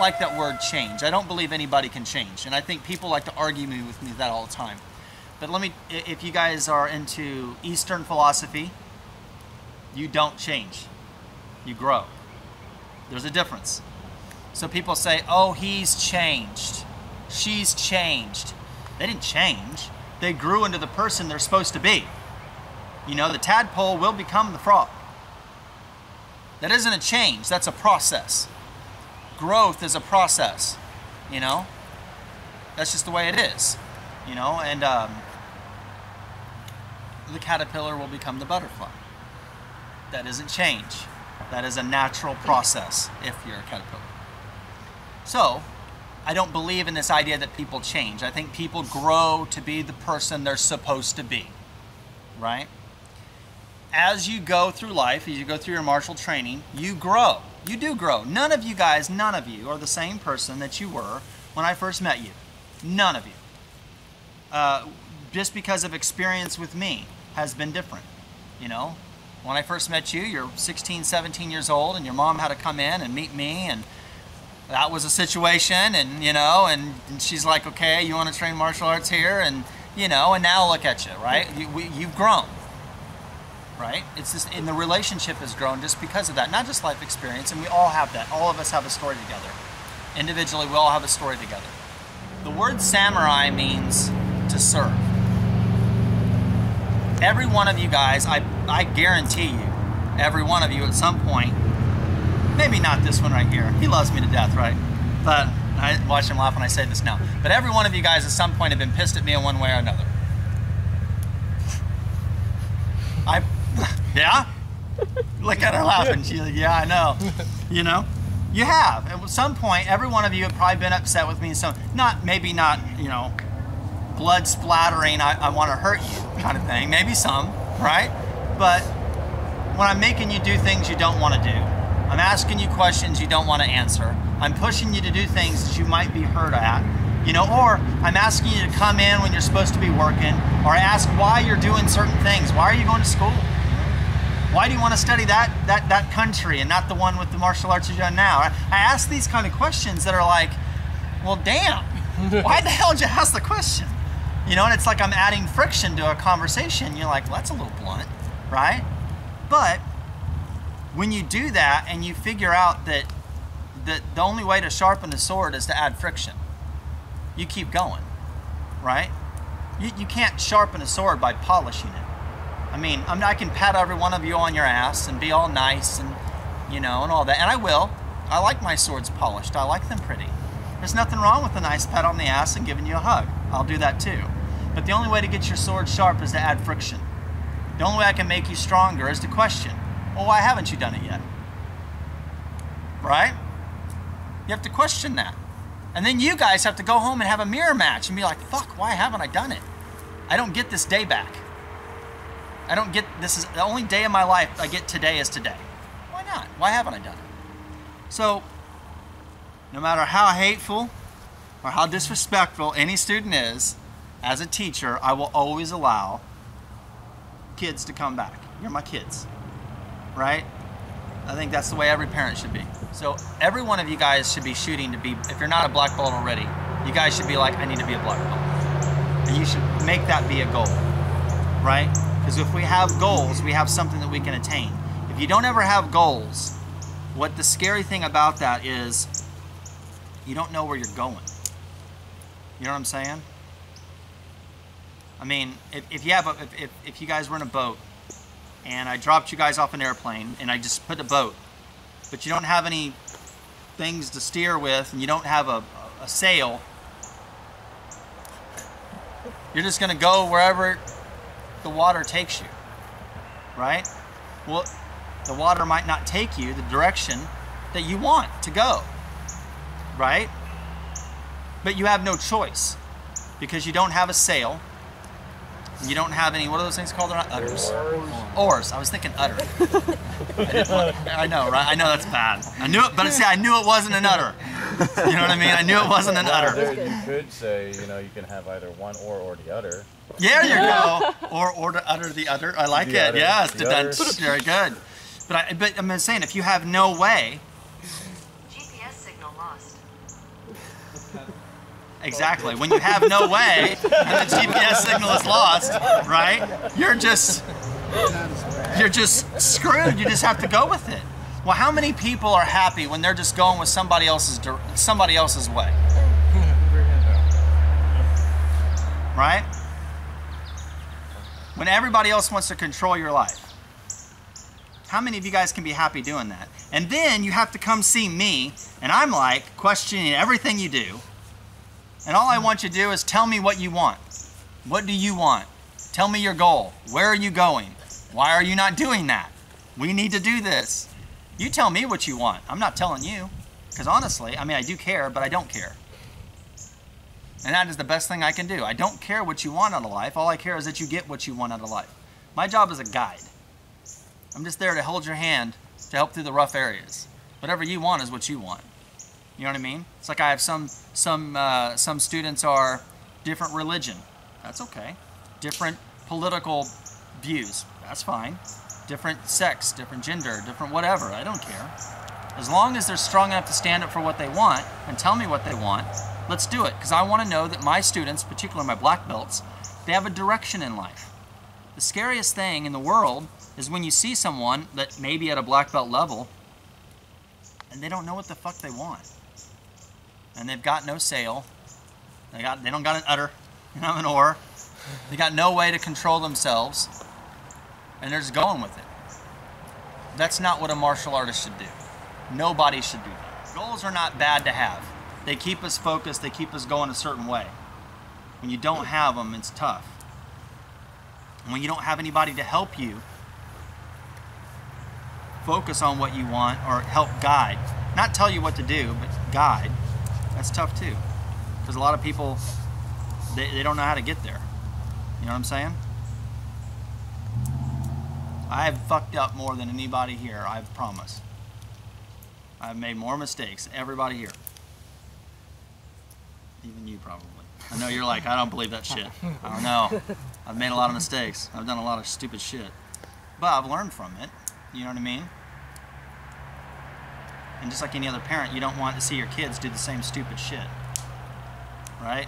like that word change. I don't believe anybody can change. And I think people like to argue with me that all the time. But if you guys are into Eastern philosophy, you don't change. You grow. There's a difference. So people say, oh, he's changed. She's changed. They didn't change. They grew into the person they're supposed to be. You know, the tadpole will become the frog. That isn't a change, that's a process. Growth is a process, you know? That's just the way it is, you know? And the caterpillar will become the butterfly. That isn't change. That is a natural process if you're a caterpillar. So, I don't believe in this idea that people change. I think people grow to be the person they're supposed to be, right? As you go through life, as you go through your martial training, you grow. You do grow. None of you guys, none of you are the same person that you were when I first met you. None of you. Just because of experience with me has been different, you know? When I first met you, you're 16, 17 years old, and your mom had to come in and meet me, and that was a situation, and you know, and she's like, okay, you want to train martial arts here, and you know, and now look at you, right? You've grown, right? It's just, and the relationship has grown just because of that, not just life experience, and we all have that. All of us have a story together. Individually, we all have a story together. The word samurai means to serve. Every one of you guys, I guarantee you, every one of you at some point, maybe not this one right here. He loves me to death, right? But I watch him laugh when I say this now. But every one of you guys at some point have been pissed at me in one way or another. Yeah? Look at her laughing. She's like, yeah, I know. You know? You have. At some point, every one of you have probably been upset with me. So, maybe not, you know, blood splattering, I want to hurt you kind of thing. Maybe some, right? But when I'm making you do things you don't want to do, I'm asking you questions you don't want to answer, I'm pushing you to do things that you might be hurt at, you know, or I'm asking you to come in when you're supposed to be working, or I ask why you're doing certain things. Why are you going to school? Why do you want to study that country and not the one with the martial arts you're doing now? I ask these kind of questions that are like, well, damn, why the hell did you ask the question? You know, and it's like I'm adding friction to a conversation. You're like, well, that's a little blunt, right? But when you do that and you figure out that the only way to sharpen a sword is to add friction, you keep going, right? You can't sharpen a sword by polishing it. I mean, I can pat every one of you on your ass and be all nice and, you know, and all that. And I will. I like my swords polished. I like them pretty. There's nothing wrong with a nice pat on the ass and giving you a hug. I'll do that too. But the only way to get your sword sharp is to add friction. The only way I can make you stronger is to question, well, why haven't you done it yet? Right? You have to question that. And then you guys have to go home and have a mirror match and be like, fuck, why haven't I done it? I don't get this day back. I don't get, this is the only day of my life I get today is today. Why not? Why haven't I done it? So, no matter how hateful or how disrespectful any student is, as a teacher, I will always allow kids to come back. You're my kids, right? I think that's the way every parent should be. So every one of you guys should be shooting to be, if you're not a black belt already, you guys should be like, I need to be a black belt. And you should make that be a goal, right? Because if we have goals, we have something that we can attain. If you don't ever have goals, what the scary thing about that is, you don't know where you're going. You know what I'm saying? I mean, if you guys were in a boat and I dropped you guys off an airplane and I just put a boat, but you don't have any things to steer with and you don't have a sail, you're just going to go wherever the water takes you, right? Well, the water might not take you the direction that you want to go, right? But you have no choice because you don't have a sail. You don't have any, what are those things called? They're not udders. Oars. I was thinking udder. I know, right? I know that's bad. I knew it, but see, I knew it wasn't an udder. You know what I mean? I knew it wasn't an udder. You could say, you know, you can have either one or the other. There you go. Or to utter the other. I like it. Yes, very good. But I'm saying, if you have no way. GPS signal lost. Exactly. When you have no way and the GPS signal is lost, right? You're just screwed. You just have to go with it. Well, how many people are happy when they're just going with somebody else's way? Right? When everybody else wants to control your life. How many of you guys can be happy doing that? And then you have to come see me, and I'm like questioning everything you do. And all I want you to do is tell me what you want. What do you want? Tell me your goal. Where are you going? Why are you not doing that? We need to do this. You tell me what you want. I'm not telling you. Because honestly, I mean, I do care, but I don't care. And that is the best thing I can do. I don't care what you want out of life. All I care is that you get what you want out of life. My job is a guide. I'm just there to hold your hand to help through the rough areas. Whatever you want is what you want. You know what I mean? It's like I have some students are different religion. That's okay. Different political views. That's fine. Different sex, different gender, different whatever. I don't care. As long as they're strong enough to stand up for what they want and tell me what they want, let's do it. Because I want to know that my students, particularly my black belts, they have a direction in life. The scariest thing in the world is when you see someone that may be at a black belt level and they don't know what the fuck they want. And they've got no sail. They don't got an udder. They don't have an oar. They got no way to control themselves. And they're just going with it. That's not what a martial artist should do. Nobody should do that. Goals are not bad to have. They keep us focused. They keep us going a certain way. When you don't have them, it's tough. And when you don't have anybody to help you focus on what you want or help guide, not tell you what to do, but guide, that's tough too. Because a lot of people, they don't know how to get there. You know what I'm saying? I've fucked up more than anybody here, I promise. I've made more mistakes than everybody here. Even you probably. I know you're like, I don't believe that shit. I don't know. I've made a lot of mistakes. I've done a lot of stupid shit. But I've learned from it. You know what I mean? And just like any other parent, you don't want to see your kids do the same stupid shit. Right?